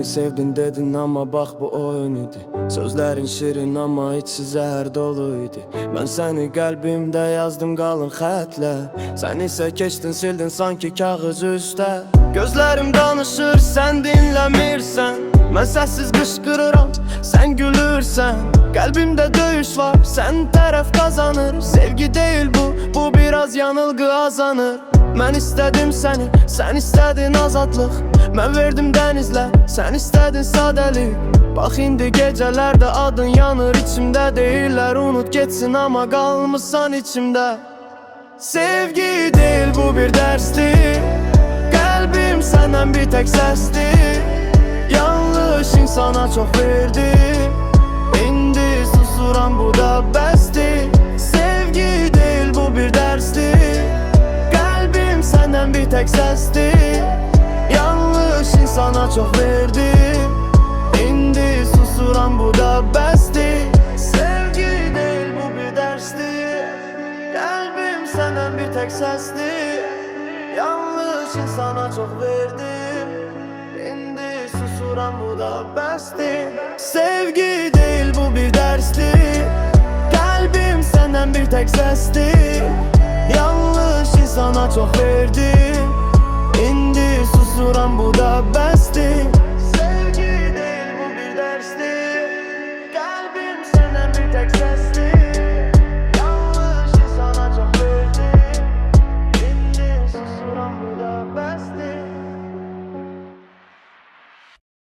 beni sevdin dedin ama bak bu oyun idi. Sözlerin şirin ama içi zəhər doluydu. Ben seni kalbimde yazdım qalın xətlə. Sen ise keçdin sildin sanki kağız üstə. Gözlerim danışır sen dinlemirsen. Ben sessiz qışqırıram sen gülürsen. Kalbimde döyüş var sen taraf kazanır. Sevgi değil bu biraz yanılgı azanır. Ben istedim seni, sen istedin azadlıq. Ben verdim denizler, sen istedin sadelik. Bak indi gecelerde adın yanır içimde. Değiller unut geçsin ama kalmışsan içimde. Sevgi değil bu bir dersti. Kalbim senden bir tek sesti. Yanlış insana çok verdi. İndi susuram bu da besti. Sevgi değil bu bir dersti. Kalbim senden bir tek sesti. Yanlış insana çok verdi. İndi susuram bu da besti. Sevgi değil bu bir dersti. Kalbim senden bir tek sesti. Yanlış insana çok verdim. İndi susuram bu da besti. Sevgi değil bu bir dersti. Kalbim senden bir tek sesti. Yanlış insana çok verdim. İndi susuram bu da besti.